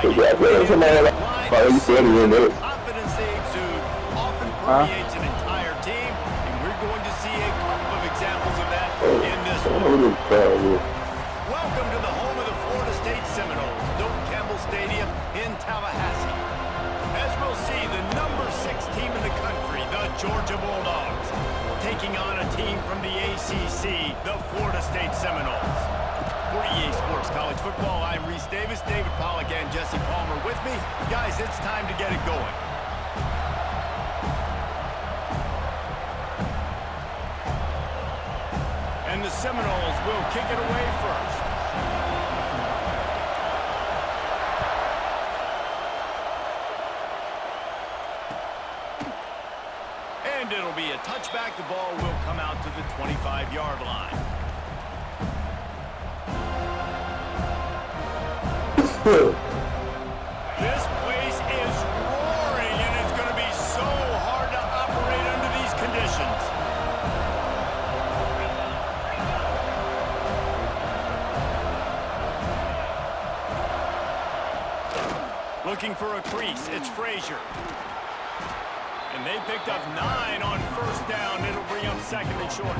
wagon. Yeah, Ready to somebody like, apply oh, the you said it same in type there. of confidence they exude often permeates an entire team, and we're going to see a couple of examples of that in this one. Who the fuck is this? Welcome to the home of the Florida State Seminoles, Doak Campbell Stadium in Tallahassee. As we'll see, the number 6 team in the country, the Georgia Bulldogs, taking on a team from the ACC, the Florida State Seminoles. For EA Sports College Football, I'm Reese Davis, David Pollack, and Jesse Palmer with me. Guys, it's time to get it going. And the Seminoles will kick it away first. And it'll be a touchback. The ball will come out to the 25-yard line. This place is roaring, and it's going to be so hard to operate under these conditions. Looking for a crease, it's Frazier. And they picked up 9 on first down. It'll bring up second and short.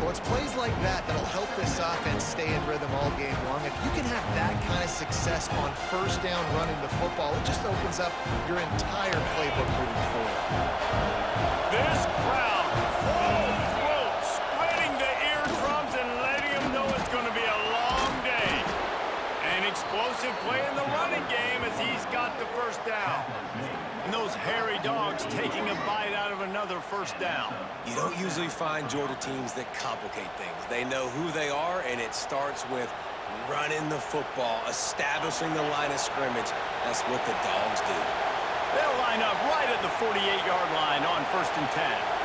Well, it's plays like that that'll help this offense stay in rhythm all game long. If you can have that kind of success on first down running the football, it just opens up your entire playbook moving forward. This crowd, full throat, splitting the eardrums and letting them know it's going to be a long day. An explosive play in the running game as he's got the first down. And those hairy dogs taking a bite out of another first down. You don't usually find Georgia teams that complicate things. They know who they are, and it starts with running the football, establishing the line of scrimmage. That's what the dogs do. They'll line up right at the 48-yard line on first and 10.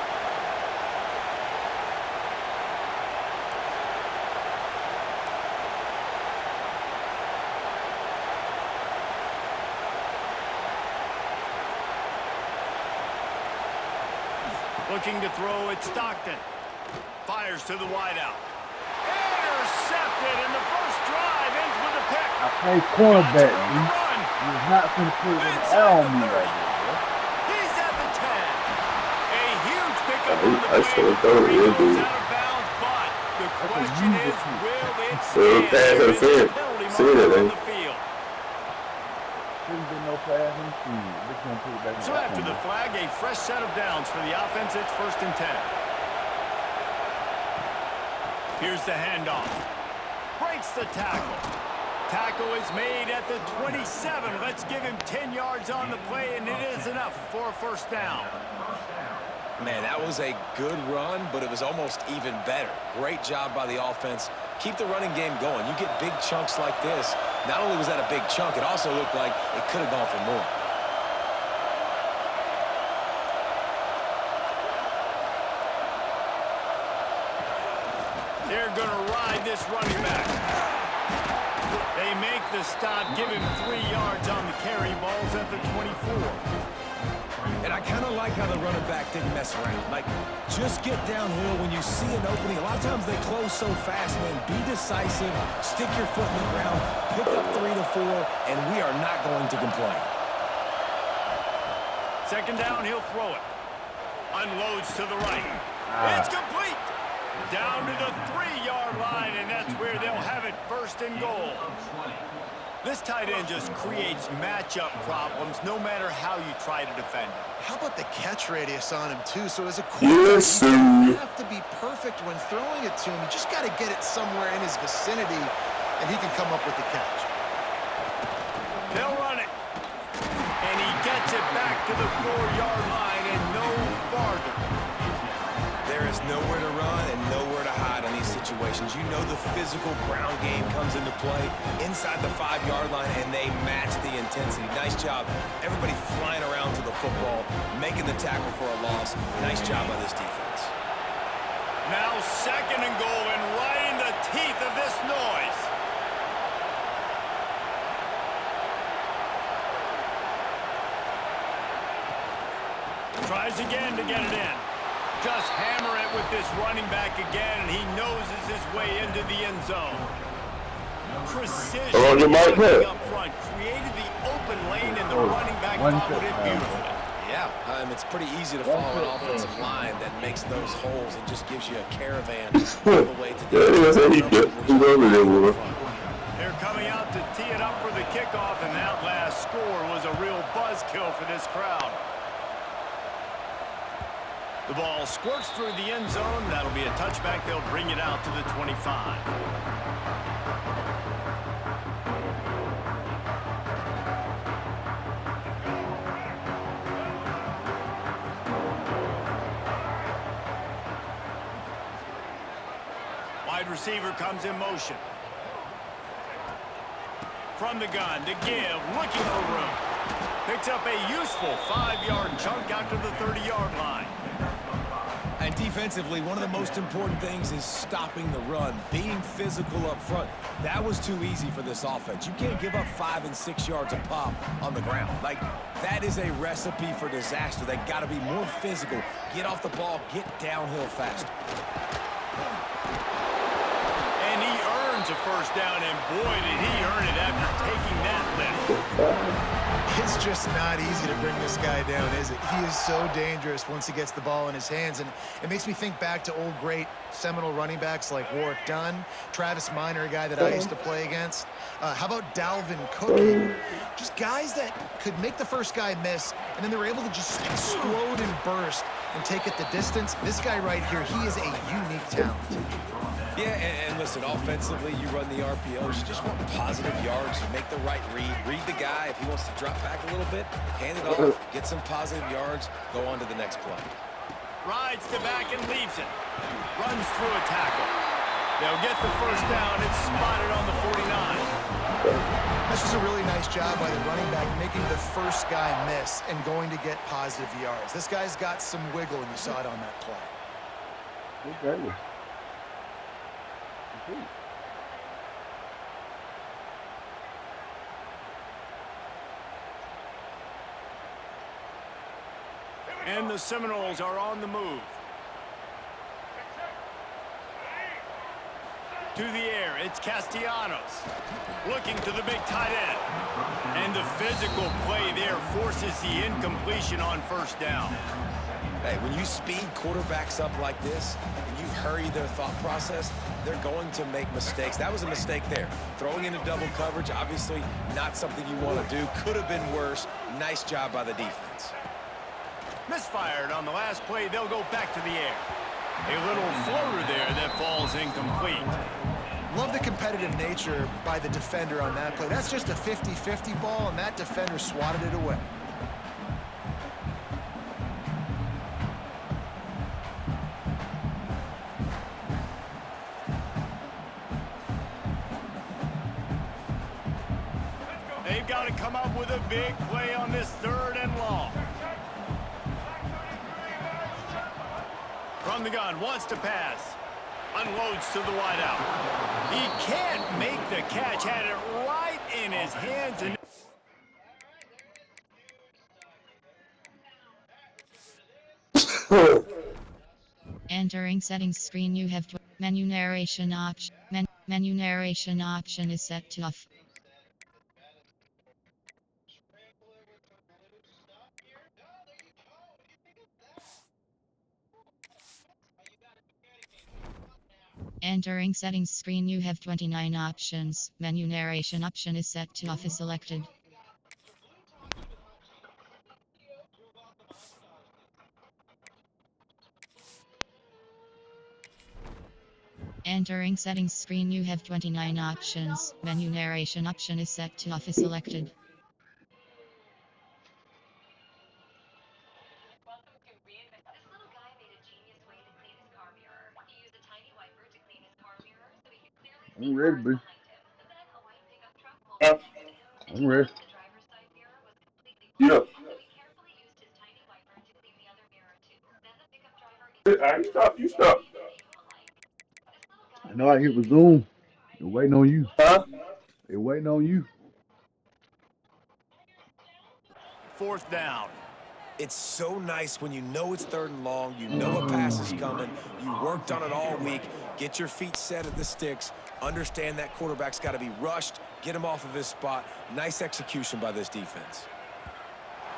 Looking to throw at Stockton. Fires to the wideout. Intercepted, and the first drive ends with a pick. I play cornerback, dude. You're not going to put an L on me right now, bro. He's at the 10. A huge pickup on the I play should have before thrown he it, goes dude. out of bounds, but the question use is, it. will it Pass stand? There is a interference. penalty See it, marker on eh? the field. Shouldn't be no pass interference. They're going to put it back in So after the flag, a fresh set of downs for the offense. It's first and 10. Here's the handoff. Breaks the tackle. Tackle is made at the 27. Let's give him 10 yards on the play, and it is enough for a first down. Man, that was a good run, but it was almost even better. Great job by the offense. Keep the running game going. You get big chunks like this. Not only was that a big chunk, it also looked like it could have gone for more. They're going to ride this running back. They make the stop, give him 3 yards on the carry. Ball's at the 24. And I kind of like how the running back didn't mess around. Like, just get downhill when you see an opening. A lot of times they close so fast, man. Be decisive, stick your foot in the ground, pick up 3 to 4, and we are not going to complain. Second down, he'll throw it. Unloads to the right. It's complete. Down to the 3-yard line, and that's where they'll have it, first and goal. This tight end just creates matchup problems no matter how you try to defend him. How about the catch radius on him, too? So as a quarterback, Yes, you don't sir. have to be perfect when throwing it to him. You just got to get it somewhere in his vicinity, and he can come up with the catch. They'll run it. And he gets it back to the 4-yard line and no farther. There is nowhere to run and nowhere to hide in these situations. You know the physical ground game comes into play inside the 5-yard line, and they match the intensity. Nice job. Everybody flying around to the football, making the tackle for a loss. Nice job by this defense. Now second and goal, and right in the teeth of this noise. Tries again to get it in. Just hammer it with this running back again, and he noses his way into the end zone. Precision Hold on, your mic, up front. One followed it touchdown. beautifully. Yeah, it's pretty easy to follow an offensive line that makes those holes and just gives you a caravan all the way to the They're coming out to tee it up for the kickoff, and that last score was a real buzzkill for this crowd. The ball squirts through the end zone. That'll be a touchback. They'll bring it out to the 25. Wide receiver comes in motion. From the gun to give, looking for room. Picks up a useful 5-yard chunk out to the 30-yard line. And defensively, one of the most important things is stopping the run, being physical up front. That was too easy for this offense. You can't give up 5 and 6 yards a pop on the ground. Like, that is a recipe for disaster. They got to be more physical, get off the ball, get downhill faster. And he earns a first down, and boy, did he earn it after taking that lift. It's just not easy to bring this guy down, is it? He is so dangerous once he gets the ball in his hands, and it makes me think back to old great Seminole running backs like Warwick Dunn, Travis Minor, a guy that I used to play against. How about Dalvin Cook? Just guys that could make the first guy miss, and then they were able to just explode and burst and take it the distance. This guy right here, he is a unique talent. Yeah, and listen, offensively, you run the RPOs. You just want positive yards. You make the right read. Read the guy. If he wants to drop back a little bit, hand it off, get some positive yards, go on to the next play. Rides to back and leaves it. Runs through a tackle. They'll get the first down. It's spotted on the 49. This was a really nice job by the running back, making the first guy miss and going to get positive yards. This guy's got some wiggle, and you saw it on that play. Okay. And the Seminoles are on the move. To the air, it's Castellanos. Looking to the big tight end. And the physical play there forces the incompletion on first down. Hey, when you speed quarterbacks up like this, and you hurry their thought process, they're going to make mistakes. That was a mistake there. Throwing into double coverage, obviously not something you want to do. Could have been worse. Nice job by the defense. Misfired on the last play. They'll go back to the air. A little floater there that falls incomplete. Love the competitive nature by the defender on that play. That's just a 50-50 ball, and that defender swatted it away. They've got to come up with a big play on this 3rd and long. From the gun, wants to pass. Unloads to the wideout. He can't make the catch. Had it right in his hands. And Entering settings screen, you have menu narration option. Menu narration option is set to off. Entering settings screen, you have 29 options. Menu narration option is set to off is selected. Entering settings screen, you have 29 options. Menu narration option is set to off is selected. I'm ready, bro. I'm ready. Yeah. You stop. I know I hit resume. They're waiting on you. Huh? They're waiting on you. 4th down. It's so nice when you know it's 3rd and long, you know a pass is coming, you worked on it all week, get your feet set at the sticks, understand that quarterback's got to be rushed, get him off of his spot. Nice execution by this defense.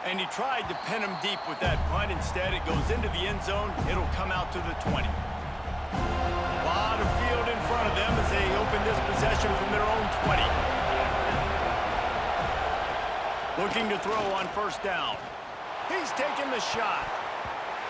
And he tried to pin him deep with that punt. Instead, it goes into the end zone. It'll come out to the 20. A lot of field in front of them as they open this possession from their own 20. Looking to throw on first down. He's taking the shot.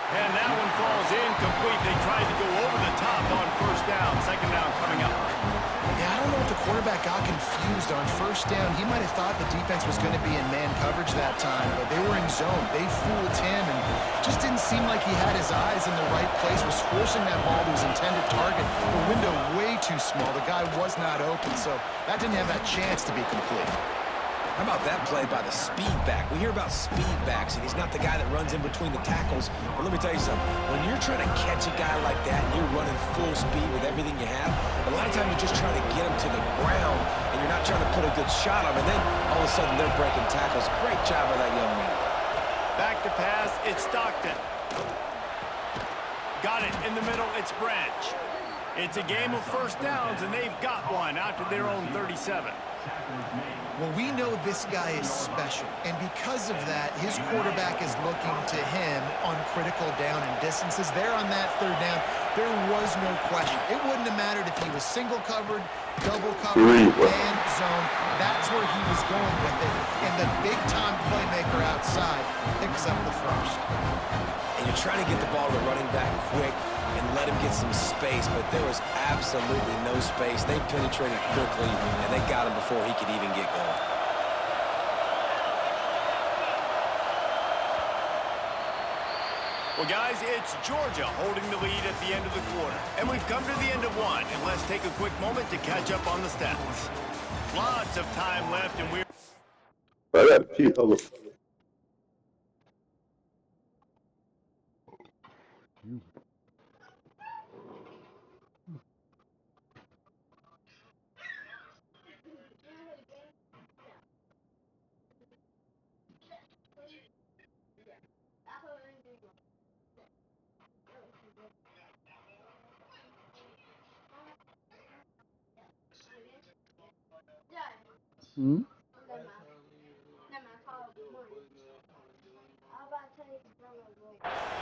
And that one falls incomplete. They tried to go over the top on first down. Second down coming up. Yeah, I don't know if the quarterback got confused on first down. He might have thought the defense was going to be in man coverage that time, but they were in zone. They fooled him and just didn't seem like he had his eyes in the right place, was forcing that ball to his intended target. The window way too small. The guy was not open, so that didn't have that chance to be complete. How about that play by the speed back? We hear about speed backs, and he's not the guy that runs in between the tackles. But let me tell you something. When you're trying to catch a guy like that and you're running full speed with everything you have, a lot of times you're just trying to get him to the ground, and you're not trying to put a good shot on him, and then all of a sudden they're breaking tackles. Great job by that young man. Back to pass, it's Stockton. Got it in the middle, it's Branch. It's a game of first downs, and they've got one out to their own 37. Well, we know this guy is special, and because of that, his quarterback is looking to him on critical down and distances. There on that third down, there was no question. It wouldn't have mattered if he was single covered, double covered, man zone. That's where he was going with it, and the big-time playmaker outside picks up the first. And you're trying to get the ball to the running back quick and let him get some space, but there was absolutely no space. They penetrated quickly, and they got him before he could even get going. Well, guys, it's Georgia holding the lead at the end of the quarter. And we've come to the end of one, and let's take a quick moment to catch up on the stats. Lots of time left, and we're... I got a pee. Hold on. Hmm?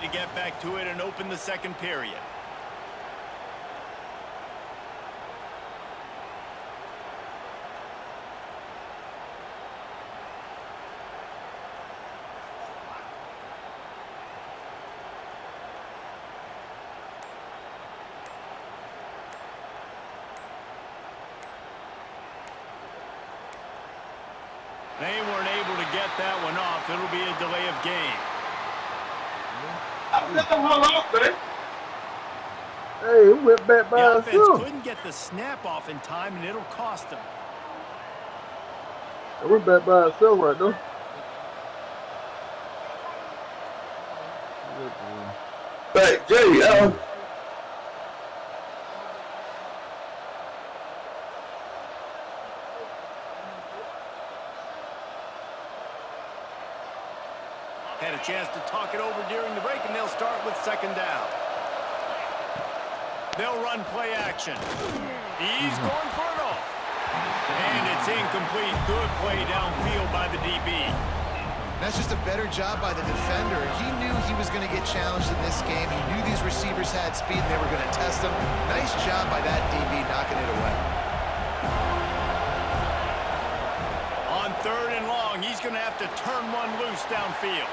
to get back to it and open the second period. They weren't able to get that one off. It'll be a delay of game. Hey, it went back by The offense itself. couldn't get the snap off in time, and it'll cost them. It went back by itself right there. Hey, Jay, Had a chance to talk it over during the break, and they'll start with second down. They'll run play action. He's going for it all. And it's incomplete. Good play downfield by the DB. That's just a better job by the defender. He knew he was going to get challenged in this game. He knew these receivers had speed and they were going to test him. Nice job by that DB knocking it away. On third and long, he's going to have to turn one loose downfield.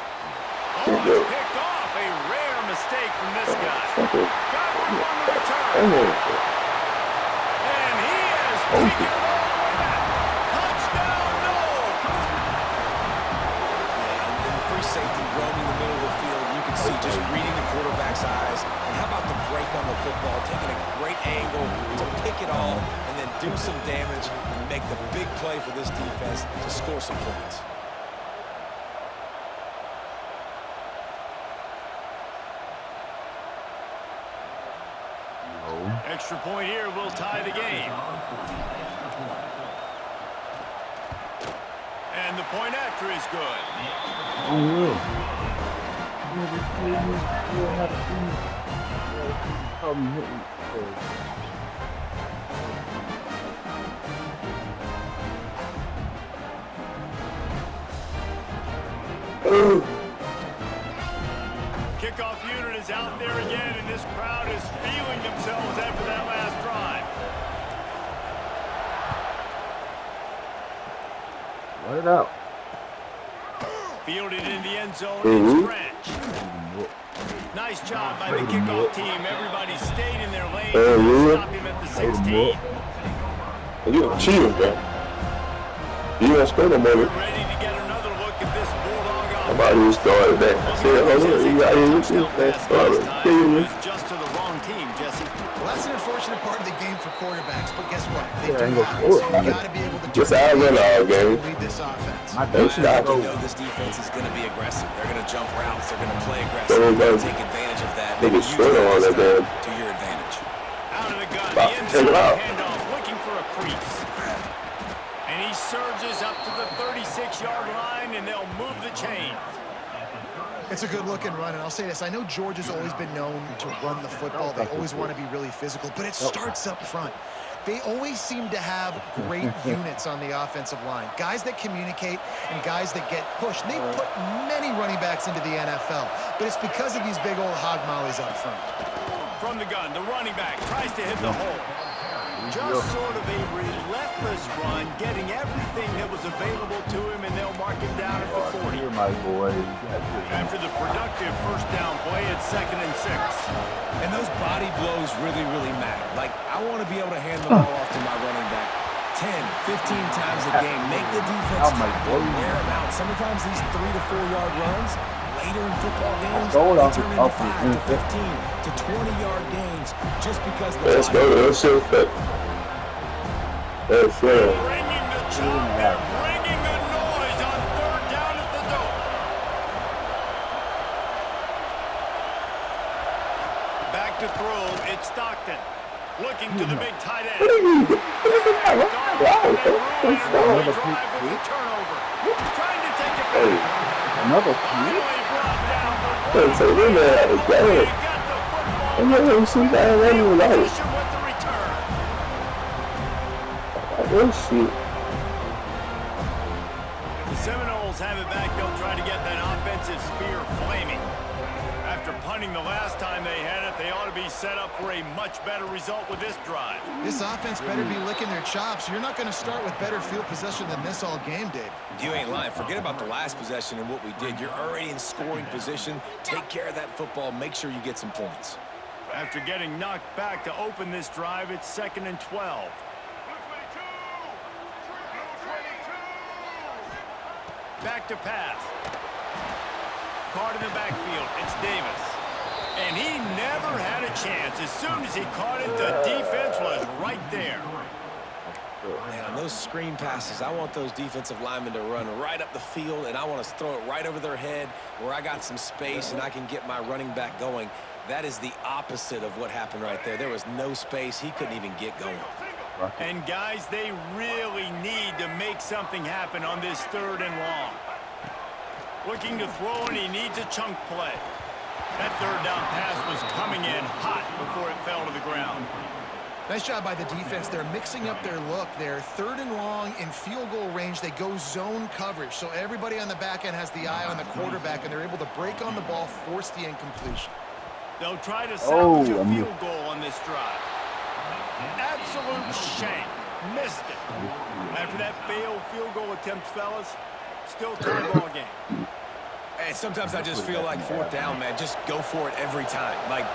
Oh, it's picked off. A rare mistake from this guy. Got room on the return. And he has taken it all the way back. Touchdown, Knowles. And the free safety roaming the middle of the field, you can see just reading the quarterback's eyes. And how about the break on the football, taking a great angle to pick it off and then do some damage and make the big play for this defense to score some points. Extra point here will tie the game. And the point after is good. Oh, yeah. Yeah, they had a team. Probably hitting. Kickoff unit is out there again, and this crowd is feeling themselves after that last drive. Let it out. Fielded in the end zone, it's Branch. Nice job by the kickoff team. Everybody stayed in their lane to stop him at the 16. You're cheating, bro. You don't score no more. We're ready to get another look at this Bulldog offense. Somebody started that. Say, oh, look, you got here with this thing. Just to the wrong team, Jesse. Well, that's an unfortunate part of the game for quarterbacks, but guess what? They Yeah, do ain't gonna have score it, it, so you man. got to be able to Just out run all game. lead this offense. My That's not You know this defense is going to be aggressive. They're going to jump routes. They're going to play aggressive. They're They're gonna going to take advantage of that. They Maybe can use score on that that, to your advantage. Out of the gun, About the to end take it zone out. handoff, looking for a crease. And he surges up to the 36-yard line, and they'll move the chains. It's a good-looking run, and I'll say this. I know Georgia's always been known to run the football. They always want to be really physical, but it starts up front. They always seem to have great units on the offensive line. Guys that communicate and guys that get pushed. They put many running backs into the NFL, but it's because of these big old hog mollies up front. From the gun, the running back tries to hit the hole. Just sort of a relentless run, getting everything that was available to him, and they'll mark him down at the 40. Here, my boy. After the productive first down play, it's 2nd and 6. And those body blows really, really matter. Like, I want to be able to hand the ball off to my running back 10, 15 times a game. Make the defense tackle, wear them out. Sometimes these 3 to 4 yard runs, later in football games, they turn into 5 to 15 to 20-yard gains just because the Let's go. Let's see that. That's Bringing the chop, they're bringing the noise on 3rd down at the dope. Back to throw, it's Stockton. Looking to the big tight end. Turnover. Trying to take it back. Another Finally brought down the Let's say, we may have a He game. got the football. I'm not going to see that running light. Position with the return. Let's see. The Seminoles have it back. They'll try to get that offensive spear flaming. After punting the last time they had it, they ought to be set up for a much better result with this drive. This offense better be licking their chops. You're not going to start with better field possession than this all game, Dave. You ain't lying. Forget about the last possession and what we did. You're already in scoring position. Take care of that football. Make sure you get some points. After getting knocked back to open this drive, it's 2nd and 12. Back to pass. Caught in the backfield. It's Davis. And he never had a chance. As soon as he caught it, the defense was right there. Man, on those screen passes, I want those defensive linemen to run right up the field, and I want to throw it right over their head where I got some space and I can get my running back going. That is the opposite of what happened right there. There was no space. He couldn't even get going. And, guys, they really need to make something happen on this 3rd and long. Looking to throw, and he needs a chunk play. That 3rd down pass was coming in hot before it fell to the ground. Nice job by the defense. They're mixing up their look. They're 3rd and long in field goal range. They go zone coverage. So everybody on the back end has the eye on the quarterback, and they're able to break on the ball, force the incompletion. They'll try to salvage a field goal on this drive. Absolute shank. Missed it. After that failed field goal attempt, fellas, still tie ball game. And sometimes I just feel like 4th down, man. Just go for it every time. Like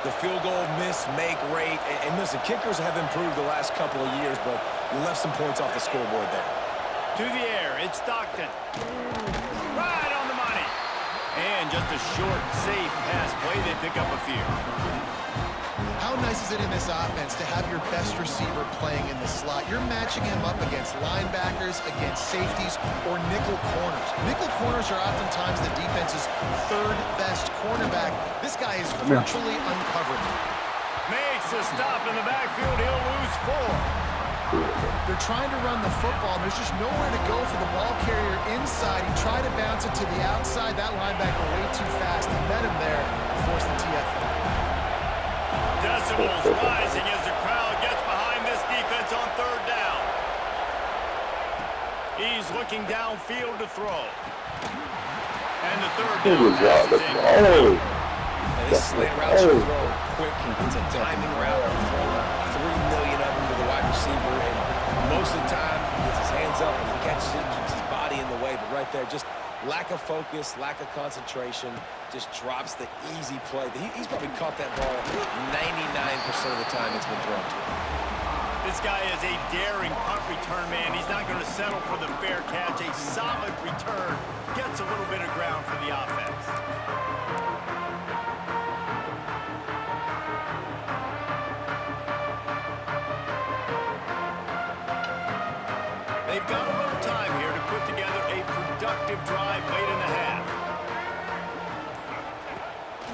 the field goal miss, make rate. And listen, kickers have improved the last couple of years, but we left some points off the scoreboard there. To the air, it's Stockton. Right on the money. And just a short, safe pass play. They pick up a few. How nice is it in this offense to have your best receiver playing in the slot? You're matching him up against linebackers, against safeties, or nickel corners. Nickel corners are oftentimes the defense's 3rd best cornerback. This guy is virtually uncoverable. Makes a stop in the backfield. He'll lose 4. They're trying to run the football, and there's just nowhere to go for the ball carrier inside. He tried to bounce it to the outside. That linebacker way too fast. He met him there and forced the TFL. Decibels rising as the crowd gets behind this defense on 3rd down. He's looking downfield to throw. And the third Good down job. pass is in. Oh, And this slant route should throw quick. It's a timing route. 3 million of them to the wide receiver, and most of the time he gets his hands up and he catches it, keeps his body in the way. But right there, just lack of focus, lack of concentration, just drops the easy play. He's probably caught that ball 99% of the time it's been thrown to him. This guy is a daring punt return man. He's not going to settle for the fair catch. A solid return gets a little bit of ground for the offense. They've got a little time here to put together a productive drive late in the half.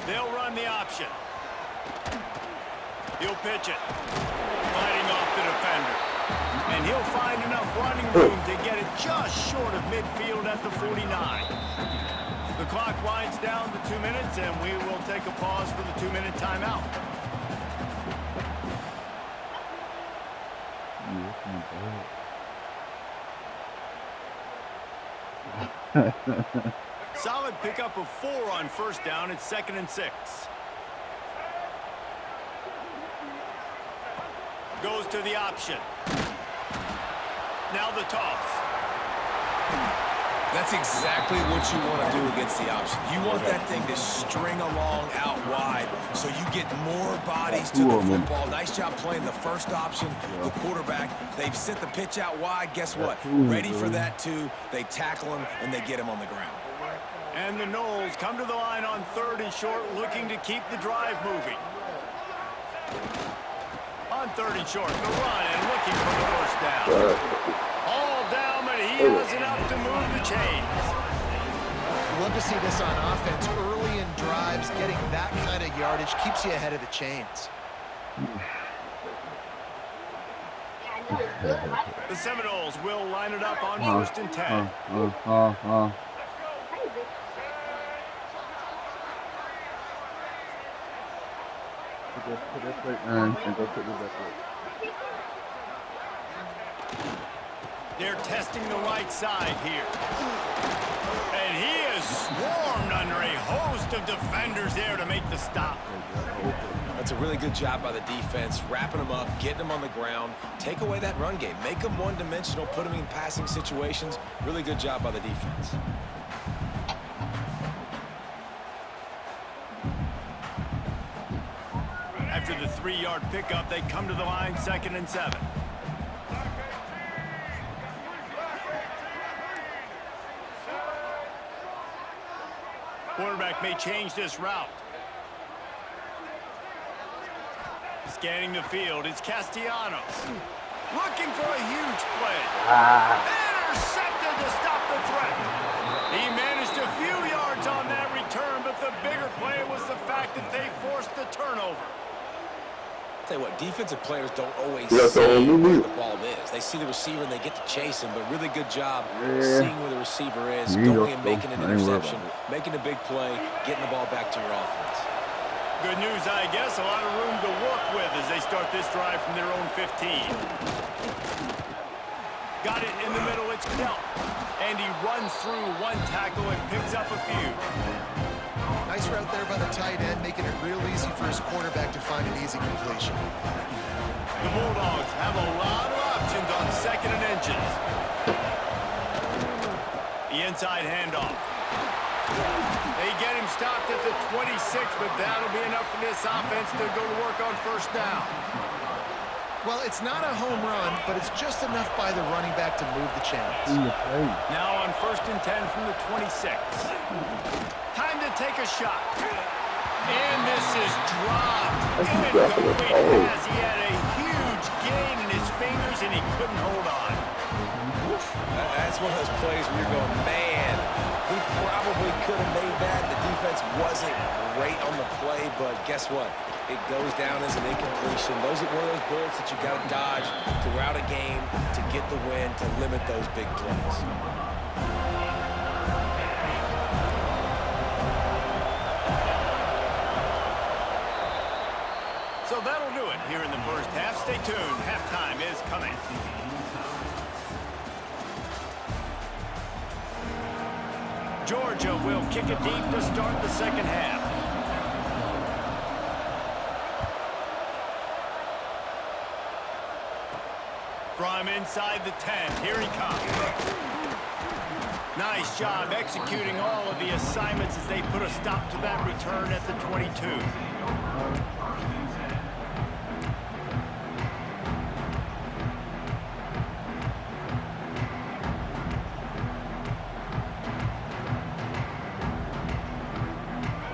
They'll run the option. He'll pitch it. Fighting off the defender. And he'll find enough running room to get it just short of midfield at the 49. The clock winds down to 2 minutes, and we will take a pause for the 2-minute timeout. Solid pickup of 4 on first down. It's 2nd and 6. Goes to the option. Now the toss. That's exactly what you want to do against the option. You want that thing to string along out wide so you get more bodies to the football. Nice job playing the first option, the quarterback. They've sent the pitch out wide. Guess what? Ready for that too. They tackle him and they get him on the ground. And the Noles come to the line on 3rd and short, looking to keep the drive moving. On 3rd and short, the run and looking for the first down. All down, but he has enough to move the chains. Love to see this on offense. Early in drives, getting that kind of yardage keeps you ahead of the chains. The Seminoles will line it up on 1st and 10. They're testing the right side here. And he is swarmed under a host of defenders there to make the stop. That's a really good job by the defense, wrapping them up, getting them on the ground, take away that run game, make them one-dimensional, put them in passing situations. Really good job by the defense. After the 3-yard pickup, they come to the line 2nd and 7. Quarterback may change this route. Scanning the field, it's Castellanos. Looking for a huge play. Intercepted to stop the threat. He managed a few yards on that return, but the bigger play was the fact that they forced the turnover. Tell you what, defensive players don't always see where the ball is. They see the receiver and they get to chase him, but really good job seeing where the receiver is, going and making an interception, making a big play, getting the ball back to your offense. Good news, I guess. A lot of room to work with as they start this drive from their own 15. Got it in the middle, it's Delp. And he runs through one tackle and picks up a few. Nice route there by the tight end, making it real easy for his quarterback to find an easy completion. The Bulldogs have a lot of options on 2nd and inches. The inside handoff. They get him stopped at the 26, but that'll be enough for this offense to go to work on first down. Well, it's not a home run, but it's just enough by the running back to move the chains. Now on 1st and 10 from the 26. Time to take a shot. And this is dropped. Incomplete pass. He had a huge gain in his fingers, and he couldn't hold on. That's one of those plays where you're going, man, he probably could have made that. The defense wasn't great on the play, but guess what? It goes down as an incompletion. Those are one of those bullets that you got to dodge throughout a game to get the win, to limit those big plays. So that'll do it here in the first half. Stay tuned. Halftime is coming. Georgia will kick it deep to start the second half. From inside the 10, here he comes. Nice job executing all of the assignments as they put a stop to that return at the 22.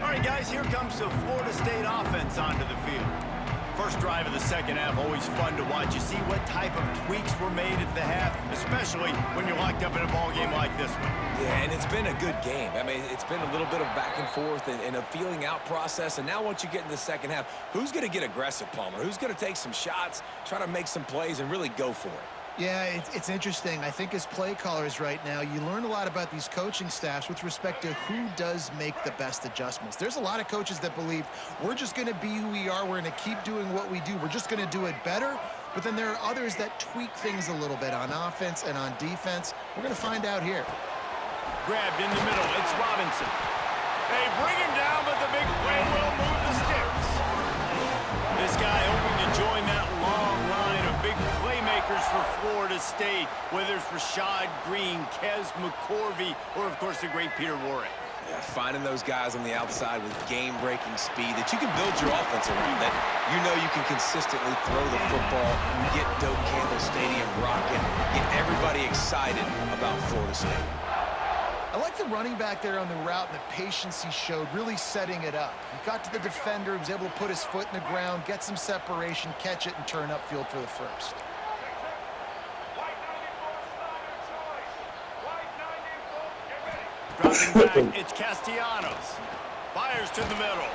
All right, guys, here comes the Florida State offense onto the field. First drive of the second half, always fun to watch. You see what type of tweaks were made at the half, especially when you're locked up in a ball game like this one. Yeah, and it's been a good game. I mean, it's been a little bit of back and forth and a feeling out process. And now once you get in the second half, who's going to get aggressive, Palmer? Who's going to take some shots, try to make some plays, and really go for it? Yeah, it's interesting. I think as play callers right now, you learn a lot about these coaching staffs with respect to who does make the best adjustments. There's a lot of coaches that believe we're just going to be who we are. We're going to keep doing what we do. We're just going to do it better. But then there are others that tweak things a little bit on offense and on defense. We're going to find out here. Grabbed in the middle. It's Robinson. They bring him down, but the big play will move the sticks. This guy hoping to join that long line of big playmakers for Florida State, whether it's Rashad Green, Kez McCorvey, or, of course, the great Peter Warrick. Yeah, finding those guys on the outside with game-breaking speed that you can build your offense around, that you know you can consistently throw the football, get Doak Campbell Stadium rocking, get everybody excited about Florida State. I like the running back there on the route and the patience he showed, really setting it up. He got to the defender, he was able to put his foot in the ground, get some separation, catch it, and turn upfield for the first. Dropping back, it's Castellanos. Fires to the middle.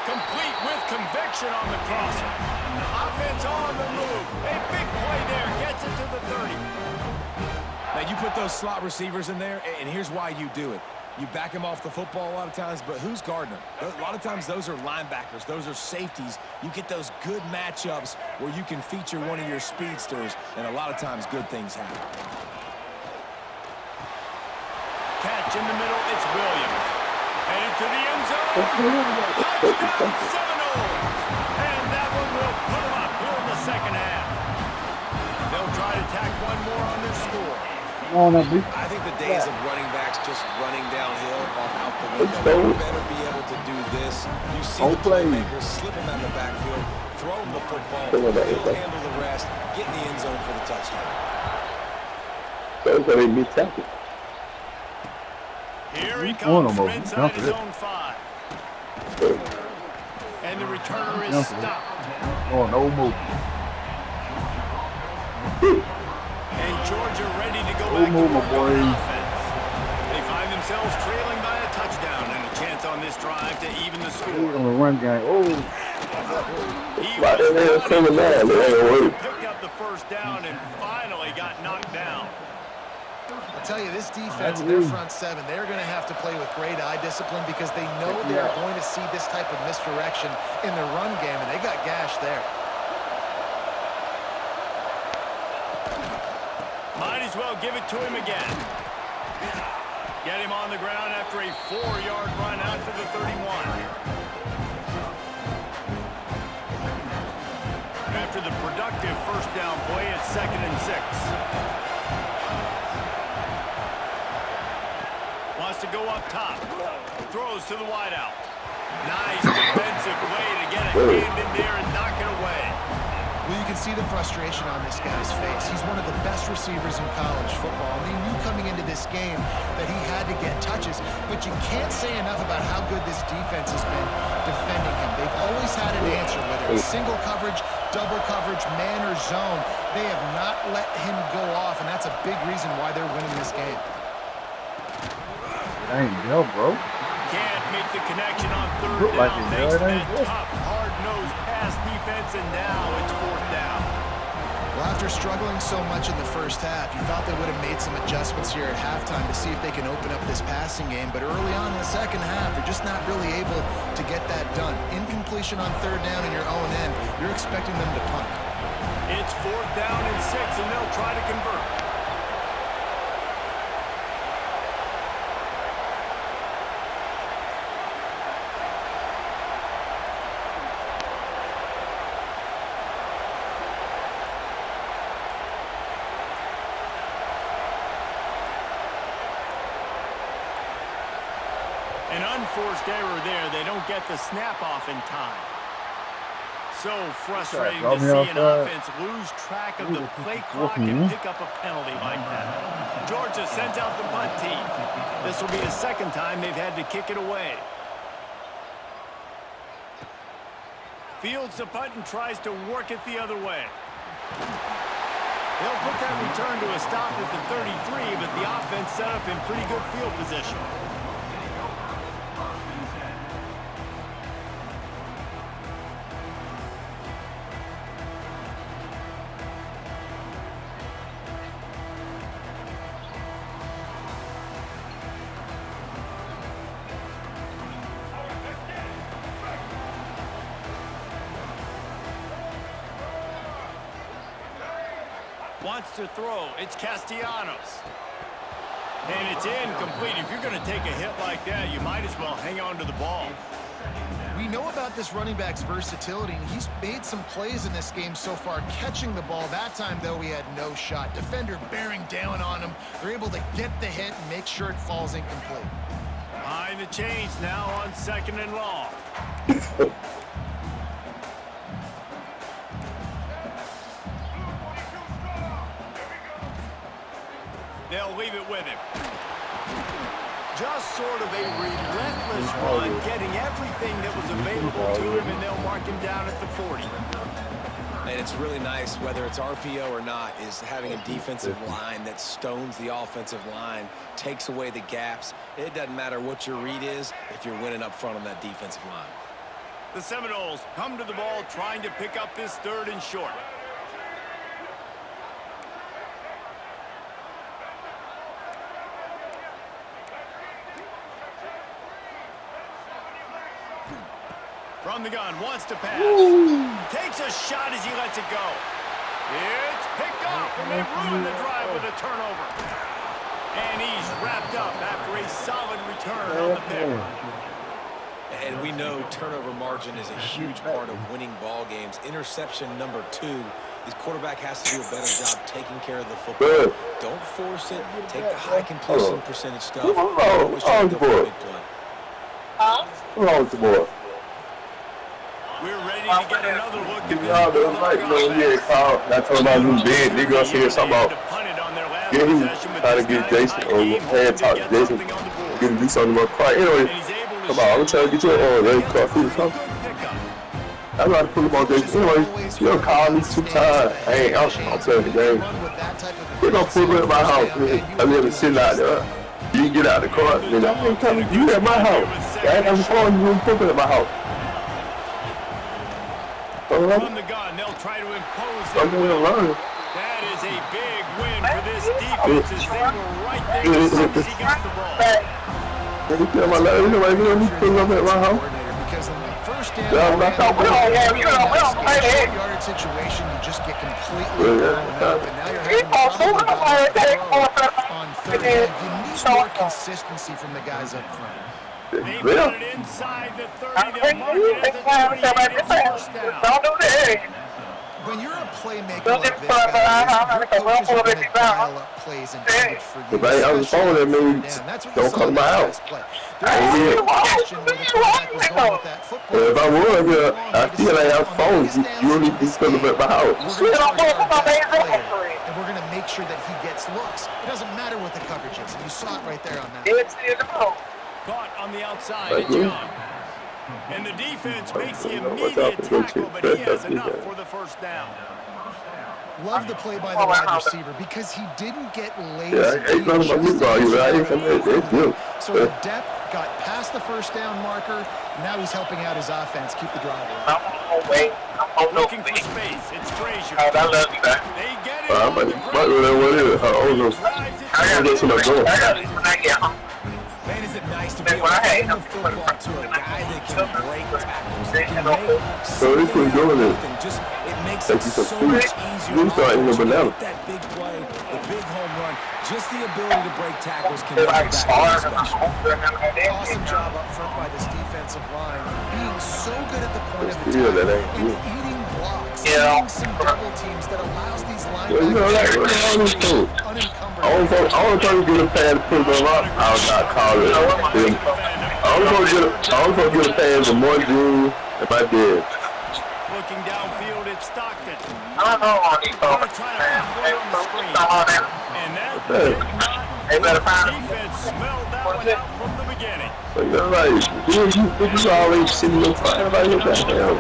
Complete with conviction on the crosser. Offense on the move. A big play there. Gets it to the 30. Now, you put those slot receivers in there, and here's why you do it. You back them off the football a lot of times, but who's guarding them? A lot of times those are linebackers. Those are safeties. You get those good matchups where you can feature one of your speedsters, and a lot of times good things happen. Catch in the middle, it's Williams. Headed to the end zone. Touchdown Seminoles. And that one will put them up here in the second half. They'll try to tack one more on their score. I think the days of running backs just running downhill are out the window. You better be able to do this. You see the playmakers slip them out of the backfield, throw them the football, he'll handle the rest, get in the end zone for the touchdown. Here he comes from inside his own 5. And the returner is stopped. Oh, no move. And Georgia ready to go back to work on offense. They find themselves trailing by a touchdown and a chance on this drive to even the score. On the run game. He was picked up the first down and finally got knocked down. I'll tell you, this defense in their front seven, they're going to have to play with great eye discipline because they know they're going to see this type of misdirection in their run game, and they got gashed there. Might as well give it to him again. Get him on the ground after a 4-yard run out to the 31. After the productive first down play, it's 2nd and 6. Wants to go up top. Throws to the wideout. Nice defensive play to get a hand in there and knock it away. Well, you can see the frustration on this guy's face. He's one of the best receivers in college football. And they knew coming into this game that he had to get touches, but you can't say enough about how good this defense has been defending him. They've always had an answer, whether it's single coverage, double coverage, man or zone. They have not let him go off, and that's a big reason why they're winning this game. Ain't hell, bro. Can't make the connection on 3rd down. Like Thanks to that tough, hard-nosed pass defense, and now it's 4th down. Well, after struggling so much in the first half, you thought they would have made some adjustments here at halftime to see if they can open up this passing game. But early on in the second half, they're just not really able to get that done. Incompletion on 3rd down in your own end, you're expecting them to punt. It's 4th down and 6, and they'll try to convert. An unforced error there. They don't get the snap off in time. So frustrating to see an offense lose track of the play clock and pick up a penalty like that. Georgia sends out the punt team. This will be the second time they've had to kick it away. Fields the punt and tries to work it the other way. They'll put that return to a stop at the 33, but the offense set up in pretty good field position. Wants to throw. It's Castellanos. And it's incomplete. If you're going to take a hit like that, you might as well hang on to the ball. We know about this running back's versatility, and he's made some plays in this game so far, catching the ball. That time, though, he had no shot. Defender bearing down on him. They're able to get the hit and make sure it falls incomplete. Behind the chains now on 2nd and long. They'll leave it with him. Just sort of a relentless run, getting everything that was available to him, and they'll mark him down at the 40. And it's really nice, whether it's RPO or not, is having a defensive line that stones the offensive line, takes away the gaps. It doesn't matter what your read is if you're winning up front on that defensive line. The Seminoles come to the ball trying to pick up this 3rd and short. From the gun, wants to pass. Takes a shot as he lets it go. It's picked off, and they ruin the drive with a turnover. And he's wrapped up after a solid return on the pick. And we know turnover margin is a huge part of winning ball games. Interception number 2. This quarterback has to do a better job taking care of the football. Don't force it. Take the high completion percentage stuff. Always try to go for a big play. We're ready to get another look at this. I told him I knew then. Nigga said something about getting trying to get Jason or hand talk to Jason. Get to do something more quiet. Anyway, come on, I'm trying to get you on ready coffee or something. I'm about to put him on Jason. Anyway, you don't call me 2 times. Hey, I'm playing the game. We're gonna pull me at my house. I live in sitting out there. You get out of the car. Then I'm gonna tell you at my house. I ain't on the phone. You pull me at my house. From the gun, they'll try to impose their will. That is a big win for this defense as they were right there as soon as he got the ball. Because in the first down, yard situation, you just get completely blown up, and now you're having on 3rd down. You need more consistency from the guys up front. They put it inside the 30. They'll mark it at the 28. First down. When you're a playmaker like this guy, your coaches are going to dial up plays intended for you. I was phone that means don't come to my house. There's no question where the quarterback was going with that football. If I was, I feel like I have phones. You really be still at my house. We're going to make sure that he gets looks. It doesn't matter what the coverage is. And you saw it right there on that. Caught on the outside, it's Young. And the defense makes the immediate tackle, but he has enough for the first down. Love the play by the wide receiver because he didn't get lazy. So the depth got past the first down marker. Now he's helping out his offense keep the drive alive. Looking for space. It's Frazier. They get it on the ground. Man, is it nice to be able to hand the football to a guy that can break tackles, that can make something happen. Just, it makes it so much easier to get that big play, the big home run. Just the ability to break tackles can make it back special. Awesome job up front by this defensive line, being so good at the point of attack and eating blocks, eating some double teams that allows these linebackers to unencumbered. I want to get a pad to put them up. I was not calling it. I was gonna get a pass from one dude if I did. Looking downfield, it's Stockton. I don't know how these Gonna folks, try to man. put They one on the screen. them. And that did not. They better find them. Defense smelled that one out from the beginning. So you're like, you always see me flying like your goddamn.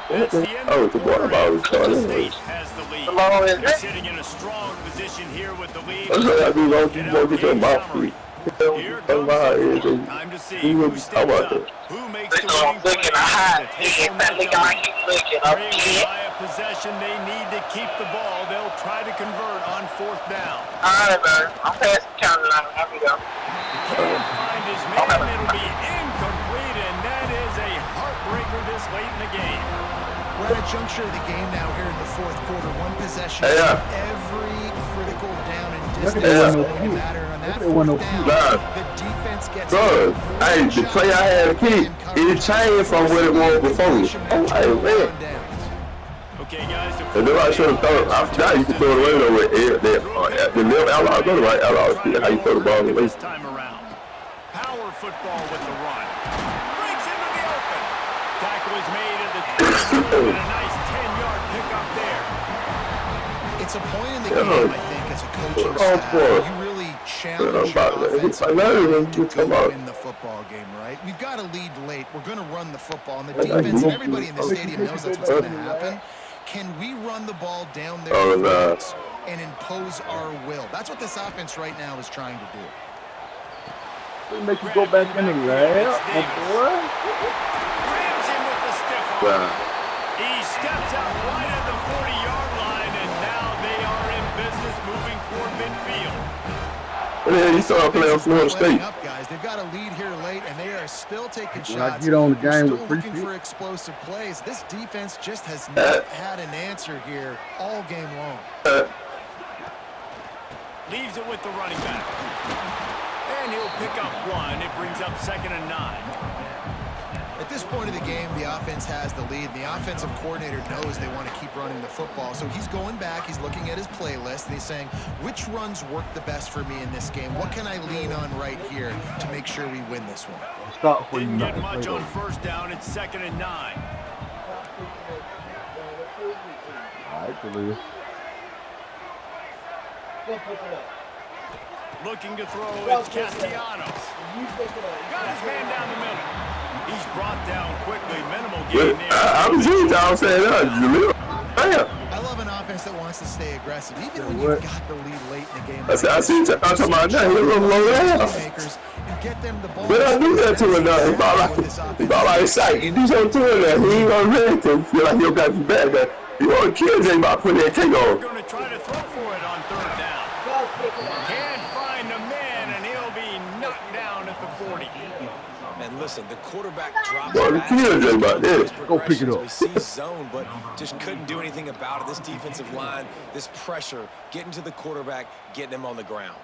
That's the end Oh, of the the water quarter. bottle Florida charge. State has the lead. Hello, is They're it? sitting in a strong position here with the lead. That's what I do. Don't you go get your mouth free. Here comes the ball. Time to see who steps up. Who makes the winning play? Looking high. To take home that They W. gotta keep looking up Trailing here. by a possession, they need to keep the ball. They'll try to convert on fourth down. Alright, man. I'm past the county line. Here we go. Can't find his man. It'll be incomplete, and that is a heartbreaker this late in the game. We're at a juncture of the game now here in the fourth quarter. One possession, Yeah. every critical down and Look distance at is that going one. to matter. On that Look at that one. fourth down, Nah. the defense gets Bro, hey, the play I had to keep, it changed from what it was before. I'm like, man. Okay, guys. And then I should have thrown, I forgot you could throw the radio with the left outlaw, go to right outlaw, see how you throw the ball away. This time around. Power football with the run. Breaks into the open. Tackle is made at the 20 and a nice 10-yard pickup there. It's a point in the game, I think, as a coaching Oh, staff. boy. You really challenge your about that. offense I know you to come go out. win the football game, right? We've got to lead late. We're going to run the football. And the I know defense you and everybody in the do. stadium knows that's what's going to happen. Can we run the ball down their Oh, no. throats and impose our will? That's what this offense right now is trying to do. They make you go back in the lab, my boy. Grabs him with the stiff arm. Nah. He steps out right at the 40-yard line, and now they are in business moving toward midfield. Yeah, you saw playing Florida State. Up, guys. They've got a lead here late, and they are still taking When I shots. get on the They're game still with free looking kick. for explosive plays. This defense just has not had an answer here all game long. Leaves it with the running back. And he'll pick up one. It brings up 2nd and 9. At this point of the game, the offense has the lead. The offensive coordinator knows they want to keep running the football. So he's going back, he's looking at his playlist, and he's saying, which runs work the best for me in this game? What can I lean on right here to make sure we win this one? Stop before you Didn't knock get the much play on over. first down. It's 2nd and 9. All right, Khalil. Looking to throw, it's Castellanos. Got his man down the middle. He's brought down quickly. Minimal gain there. I was just y'all saying that. Damn. I love an offense that wants to stay aggressive, even when you've got the lead late in the game. I see you talking about that. He's a little low down. And get them the ball. But I do that to him now. He ball like sight. You do something to him now. He ain't gonna ready to feel like he'll got you back. But you want to kill him about putting that cake They're on. going to try to throw for it on 3rd down. Can't find a man, and he'll be knocked down at the 40. And listen, the quarterback drops Well, the back. kill Jay about this. Go pick it up. We see zone, but just couldn't do anything about it. This defensive line, this pressure, getting to the quarterback, getting him on the ground.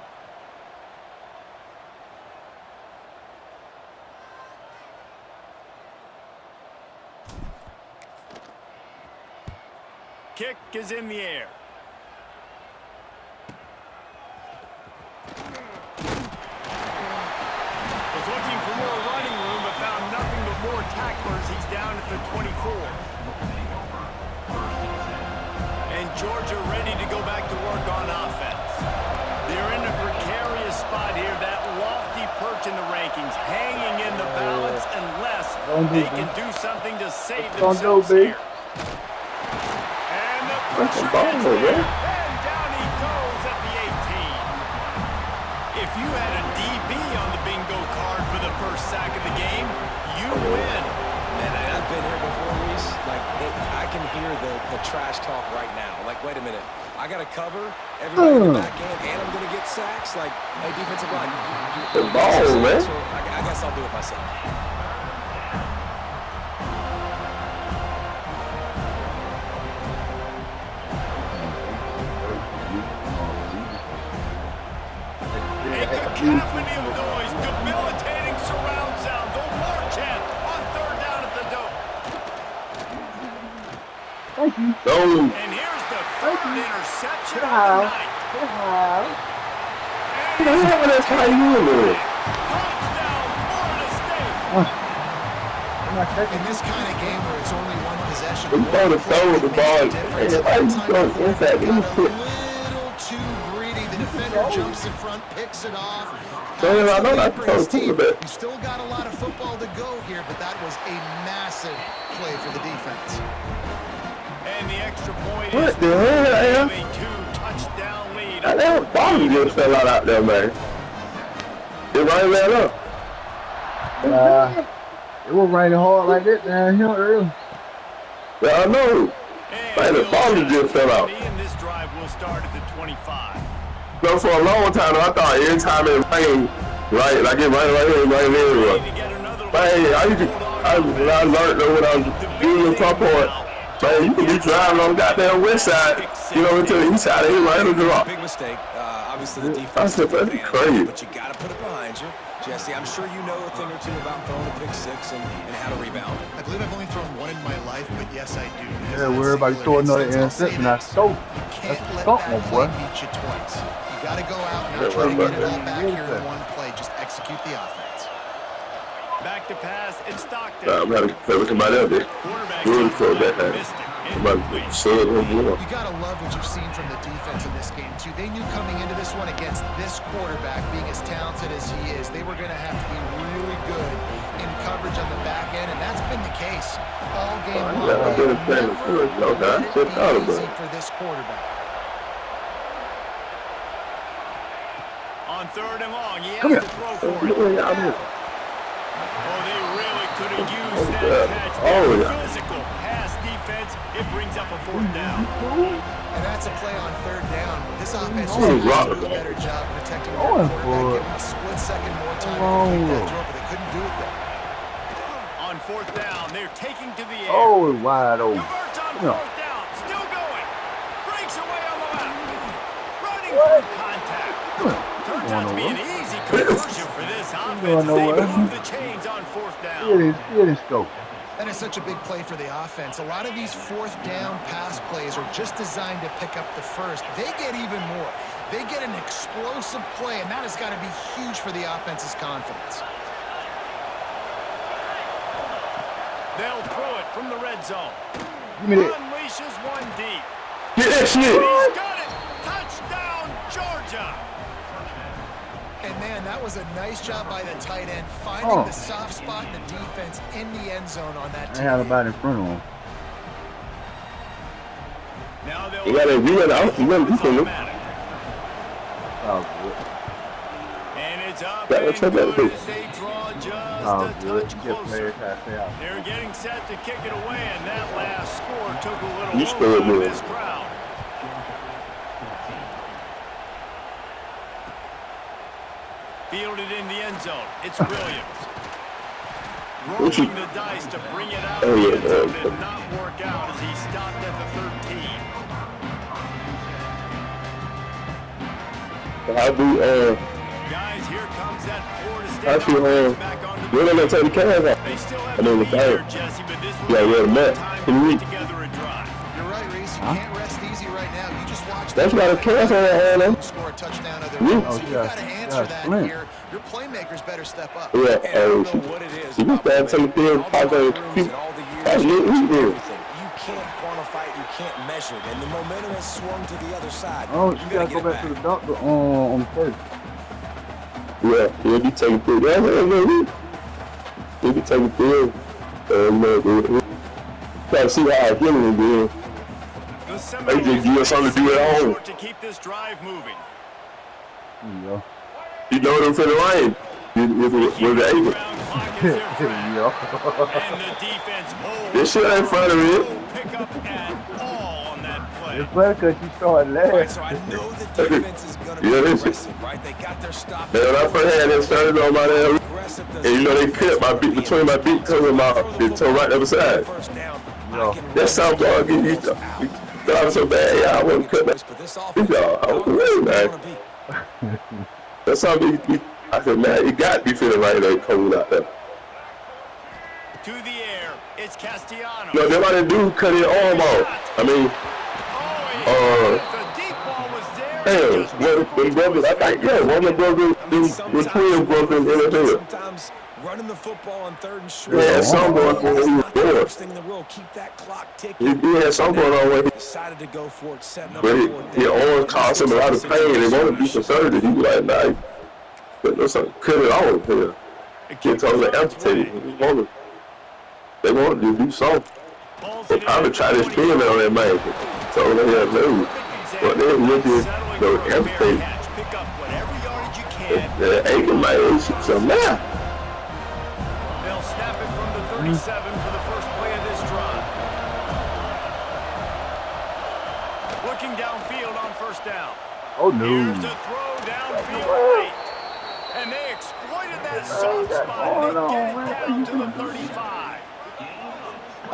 Kick is in the air. Was looking for more running room, but found nothing but more tacklers. He's down at the 24. And Georgia ready to go back to work on offense. They're in a precarious spot here. That lofty perch in the rankings, hanging in the balance unless they can do something to save themselves here. And the pressure gets there. And down he goes at the 18. If you had a DB on the bingo card for the first sack of the game, you win. Man, I've been here before, Reese. Like, I can hear the trash talk right now. Like, wait a minute. I got to cover everybody in the back end, and I'm going to get sacks. Like, hey, defensive line, The ball, man. I guess I'll do it myself. A cacophony of noise, debilitating surround sound, the war chant on 3rd down at the dope. Thank you. No. And here's the 3rd interception Get on out. the night. Get out. You know, that's how you do it. Touchdown, Florida State. I'm not taking In this kind of game where it's only one possession, We one throw the play throw can the make ball. a difference. Hey, why you Time throwing the inside? quarterback Give me got a quick. little too greedy. The defender jumps in front, picks it off. So, I know not to For throw his the team. quarterback. You still got a lot of football to go here, but that was a massive play for the defense. And the extra point What is the hell, a man? 2-touchdown lead. That ball just fell out there, man. It right there up. It was raining hard like that down here early. Yeah, I know. Man, the ball just fell out. And this drive will start at the 25. No, for a long time, I thought every time it rained, right, like it rained right here, right there. Need to get another one. Man, I learned that when I was doing the top part, man, you can be driving on the goddamn west side, you know, into the east side, it right in the drop. Big mistake. Obviously, the I defense said, took that's advantage, crazy. but you got to put it behind you. Jesse, I'm sure you know a thing or two about throwing a pick six and how to rebound. I believe I've only thrown one in my life, but yes, I do. Yeah, where everybody throw another interception, I stole. Can't That's let something, that boy. play beat you twice. You got to go out and not try to get it all back here in one play. Just execute the offense. Back to pass, it's Stockton. I'm going to play with somebody else there. Quarterback Good for that time. missed it. Somebody Incomplete. said it more. You got to love what you've seen from the defense in this game, too. They knew coming into this one against this quarterback, being as talented as he is, they were going to have to be really good in coverage on the back end, and that's been the case all game long. Yeah, I've been playing the Never good, no doubt. let it Just be thought about easy it. for this quarterback. On 3rd and long, he has Come here. to throw for it. Oh, yeah, I'm here. Oh, they really could have used Oh, that yeah. catch. Oh, Their yeah. Physical pass defense, it brings up a 4th down. And that's a play on 3rd down. This offense Oh, just wow. has to do a better job protecting their Going quarterback, for it. give him a split second more time to Oh. complete that throw, but they couldn't do it there. On 4th down, they're taking to the air. Oh, it's wide open. Converts on Yeah. 4th down. Still going. Breaks away on the left. Running through contact. Turns out to be an easy conversion for this offense. going As they nowhere. move the chains on 4th down. It is scope. That is such a big play for the offense. A lot of these 4th down pass plays are just designed to pick up the first. They get even more. They get an explosive play, and that has got to be huge for the offense's confidence. They'll throw it from the red zone. Give me that. Unleashes one deep. Get that shit. He's got it. Touchdown, Georgia. And man, that was a nice job by the tight end, finding Oh. the soft spot in the defense in the end zone on that I had nobody in front of him. Now they'll You got to be an out. You got to be some. automatic. Oh, good. And it's up Yeah, and let's have that good too. as they draw just Oh, a good. touch Get closer. players out there. They're getting set to kick it away, and that last score took a little You hold scored on good. this crowd. Fielded in the end zone. It's Williams. Rolling the dice to bring it out of the end zone did not work out as he stopped at the 13. I do, Guys, here comes that Florida State I see, offense back on the we're going to take the cameras off. They still have I the know lead the here, time. Jesse, but this Yeah, will we're be the man. time Can to we- put together a drive. You're right, Reese. You can't rest easy right now. You just watch That's why the cameras on there, man. score a touchdown of their Yeah. own. Oh, So you yeah. got to answer Yeah, that Flint. here. Your playmakers better step up. Yeah, And I don't know what it is you about got some momentum. things All the out there. locker rooms and all the years, That's you what we do. everything. You can't quantify it, you can't measure it, and the momentum has swung to the other side. Oh, You you gotta gotta go get it back to the doctor on the first. Yeah, he'll be taking through. Yeah, he'll be taking through. Try to see how I get him again. The They just give us something to do at home. short to keep this drive moving. There you go. You know what I'm finna rain. With the able. Ground clock is their There friend. you go. And the defense holds. This shit ain't funny, man. No pickup at all on that play. It's funny because you started Right, last. so I know the defense is going to be Yeah, this is- aggressive, right? They got their stop. Man, when I first had that started on my damn, Aggressive and you know they cut my beat between my beat toe and my toe right other side. First down. Yeah. That's how I'm getting used to. I was so bad, yeah, I wasn't cut that. But this Good job. I was really mad. That's how I said, man, it got to be feeling like they cold out there. To the air, it's Castellanos. No, nobody do cut his arm off. I mean, Oh, Hell, one brothers, I think, yeah, one of the brothers, the twin brothers in the NFL. Sometimes running the football on 3rd and short. Yeah, some going on when he was born. First thing in the world, keep that clock ticking. He had some going on when he decided to go for it, setting up but a fourth he down. always caused him a lot of pain. They want to be conservative. He be like, nah, but no, something, cut it off here. Get totally amputated. They want to do something. They probably try to experiment on that man. So they had no. But then you just go amputate. Pick up whatever yardage you can. The aching man is some now. They'll snap it from the 37 for the first play of this drive. Looking downfield on first down. Oh no. Here's a throw downfield late. And they exploited that soft spot. They get it down to the 35.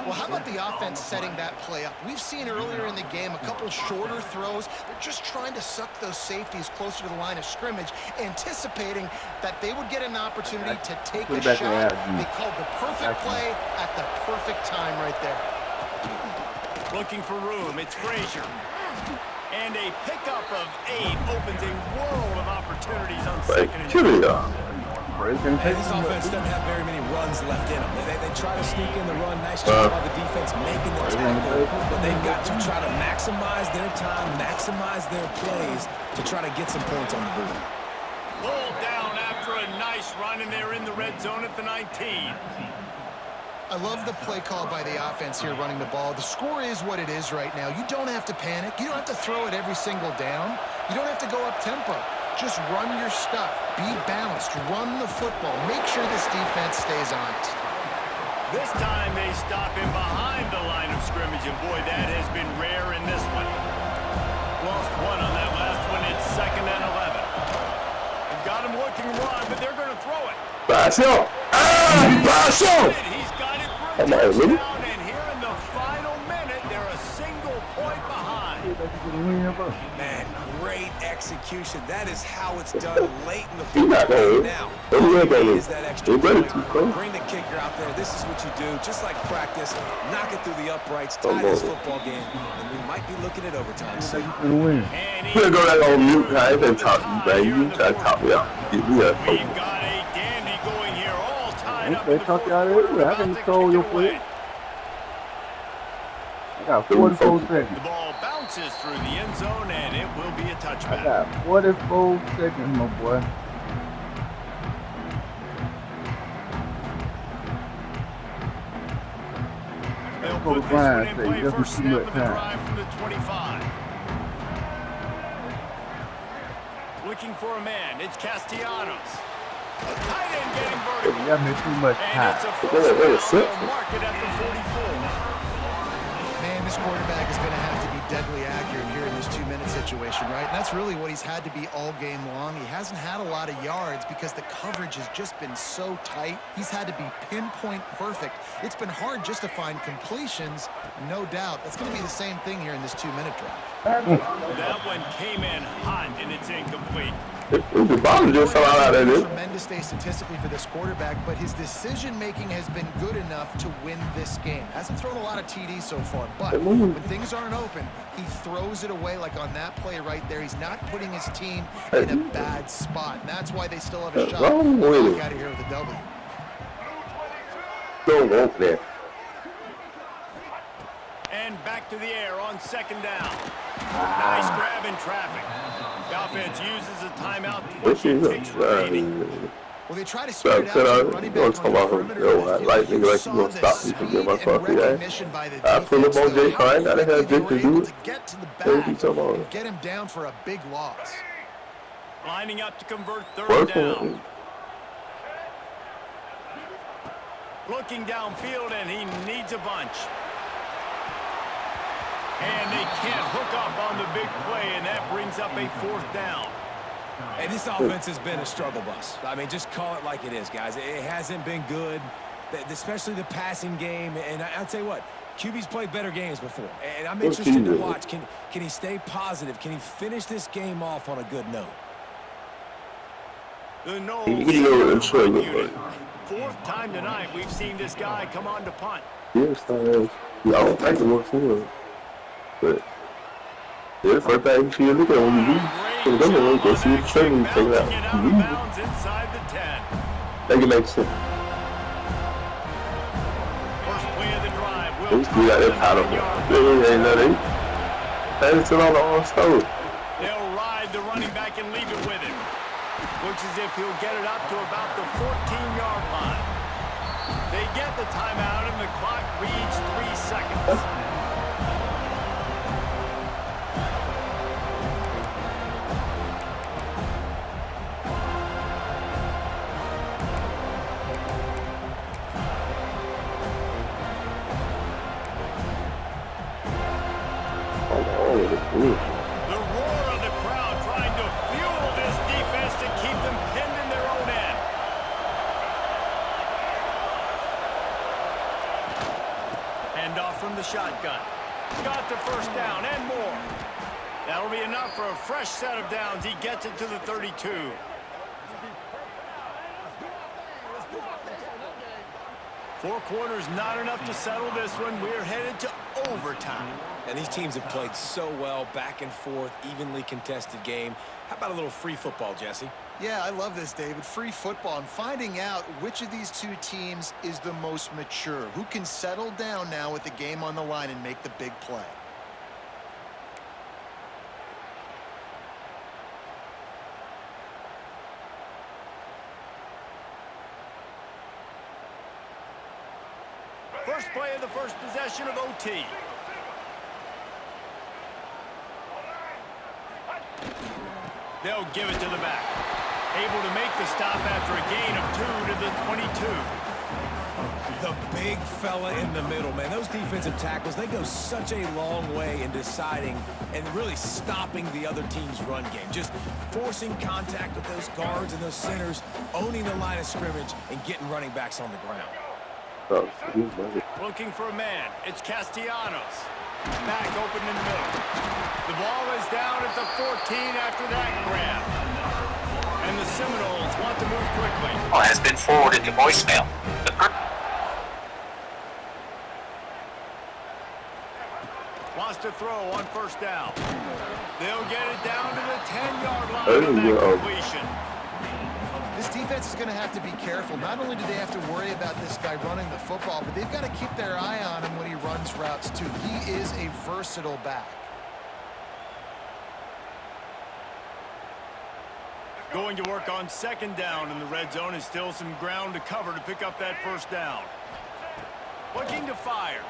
Well, how about the offense setting that play up? We've seen earlier in the game a couple shorter throws. They're just trying to suck those safeties closer to the line of scrimmage, anticipating that they would get an opportunity to take a shot. They called the perfect play at the perfect time right there. Looking for room, it's Frazier. And a pickup of 8 opens a world of opportunities on second and goal. Hey, this offense doesn't have very many runs left in them. They try to sneak in the run. Nice job by the defense making the tackle. But they've got to try to maximize their time, maximize their plays to try to get some points on the board. Pulled down after a nice run, and they're in the red zone at the 19. I love the play call by the offense here running the ball. The score is what it is right now. You don't have to panic. You don't have to throw it every single down. You don't have to go up tempo. Just run your stuff. Be balanced. Run the football. Make sure this defense stays honest. This time they stop him behind the line of scrimmage, and boy, that has been rare in this one. Lost one on that last one. It's 2nd and 11. They've got him looking run, but they're going to throw it. He's He's got it for a touchdown, and here in the final minute, they're a single point behind. Man, great execution. That is how it's done late in the football game. Now, is that extra point. Bring the kicker out there. This is what you do. Just like practice, knock it through the uprights, tie this football game, and we might be looking at overtime soon. And We're going to go on mute, guys, and talk to you, baby. You try to talk me out. Get me up. we've got a dandy going here, all tied up. They talk you out of it. I can control your play. I got 44 seconds. The ball bounces through the end zone, and it will be a I touchback. got 44 seconds, my boy. They'll Coach put this Brian one in said play he doesn't first see snap much of the time. drive from the 25. Looking for a man. It's Castellanos. A tight end getting vertical. You got me too much And time. it's a first down. They'll mark it at the 44. Man, this quarterback is going to have to be deadly accurate here in this 2-minute situation, right? And that's really what he's had to be all game long. He hasn't had a lot of yards because the coverage has just been so tight. He's had to be pinpoint perfect. It's been hard just to find completions, no doubt. That's going to be the same thing here in this 2-minute drive. That one came in hot, and it's incomplete. The bottom just fell out of there. Tremendous day statistically for this quarterback, but his decision-making has been good enough to win this game. Hasn't thrown a lot of TDs so far, but when things aren't open, he throws it away like on that play right there. He's not putting his team in a bad spot, and that's why they still have a shot to walk out of here with a W. Don't walk there. And back to the air on 2nd down. Nice grab in traffic. The offense uses a timeout. Takes remaining. Well, they try to spread out the running back on the perimeter. I like nigga like you gonna stop me from getting my coffee, guys. I pull up on Jay Klein, gotta have Jake to do it. Get him down for a big loss. Lining up to convert 3rd down. Looking downfield, and he needs a bunch. And they can't hook up on the big play, and that brings up a 4th down. And this offense has been a struggle bus. I mean, just call it like it is, guys. It hasn't been good, especially the passing game. And I'll tell you what, QB's played better games before. And I'm interested to watch. Can he stay positive? Can he finish this game off on a good note? The Knowles unit. 4th time tonight we've seen this guy come on to punt. Yes, I don't think it works for him. But yeah, first thing you see, look at when you leave. Well, them will go see the training take it out. Inside the 10. Make it make sense. First play of the drive. They just do that, they're proud of it. They ain't know they had it on the on stove. They'll ride the running back and leave it with him. Looks as if he'll get it up to about the 14-yard line. They get the timeout and the clock reads 3 seconds. The roar of the crowd trying to fuel this defense to keep them pinned in their own end. Hand off from the shotgun. Got the first down and more. That'll be enough for a fresh set of downs. He gets it to the 32. Four quarters not enough to settle this one. We're headed to overtime. And these teams have played so well, back and forth, evenly contested game. How about a little free football, Jesse? Yeah, I love this, David. Free football and finding out which of these two teams is the most mature. Who can settle down now with the game on the line and make the big play. First play of the first possession of OT. They'll give it to the back. Able to make the stop after a gain of 2 to the 22. The big fella in the middle, man. Those defensive tackles, they go such a long way in deciding and really stopping the other team's run game. Just forcing contact with those guards and those centers, owning the line of scrimmage, and getting running backs on the ground. Looking for a man. It's Castellanos. Back open in the middle. The ball is down at the 14 after that grab. And the Seminoles want to move quickly. Has been forwarded to voicemail. Wants to throw on first down. They'll get it down to the 10-yard line of that completion. This defense is going to have to be careful. Not only do they have to worry about this guy running the football, but they've got to keep their eye on him when he runs routes too. He is a versatile back. Going to work on second down in the red zone is still some ground to cover to pick up that first down. Looking to fire.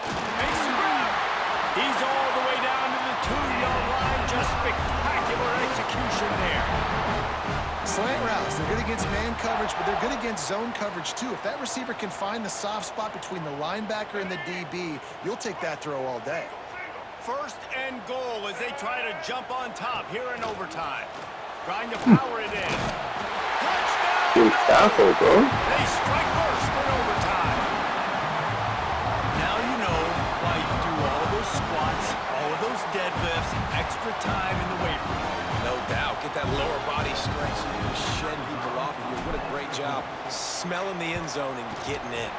Makes the grab. He's all the way down to the 2-yard line. Just spectacular execution there. Slant routes, they're good against man coverage, but they're good against zone coverage too. If that receiver can find the soft spot between the linebacker and the DB, you'll take that throw all day. First and goal as they try to jump on top here in overtime. Trying to power it in. Touchdown! Good tackle, bro. They strike first in overtime. Now you know why you do all of those squats, all of those deadlifts, extra time in the weight room. No doubt. Get that lower body strength so you can shed people off of you. What a great job smelling the end zone and getting in.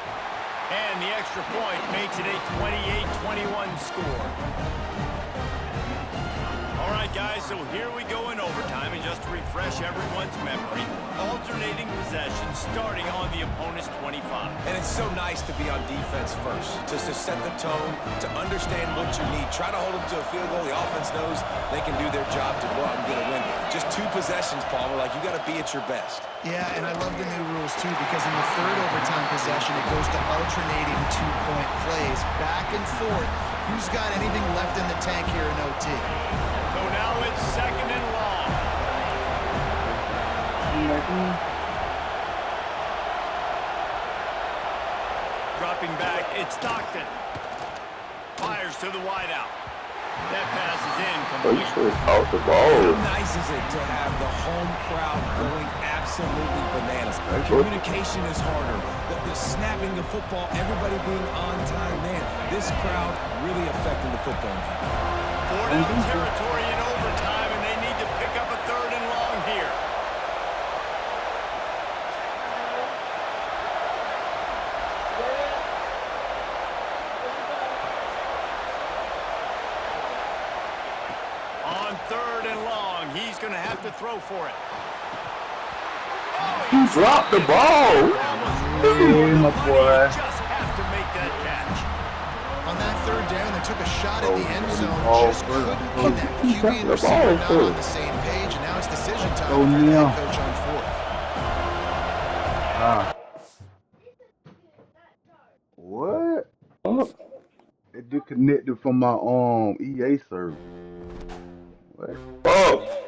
And the extra point makes it a 28-21 score. All right, guys, so here we go in overtime. And just to refresh everyone's memory, alternating possession starting on the opponent's 25. And it's so nice to be on defense first, just to set the tone, to understand what you need. Try to hold them to a field goal. The offense knows they can do their job to go out and get a win. Just 2 possessions, Paul. Like, you got to be at your best. Yeah, and I love the new rules too, because in the third overtime possession, it goes to alternating 2-point plays, back and forth. Who's got anything left in the tank here in OT? So now it's second and long. Dropping back, it's Stockton. Fires to the wideout. That pass is in. Complete. Off the ball. How nice is it to have the home crowd going absolutely bananas? Communication is harder. The snapping the football, everybody being on time. Man, this crowd really affecting the football game. 4-down territory in overtime, and they need to pick up a third and long here. On 3rd and long. He's going to have to throw for it. Oh, He dropped the ball. Hey, my boy. Just have to make that catch. On that 3rd down, they took a shot at the end zone. Oh, Just couldn't connect. QB and receiver not on the same page, and now it's decision time for the head coach on 4th. What? It disconnected from my EA server. What? Oh.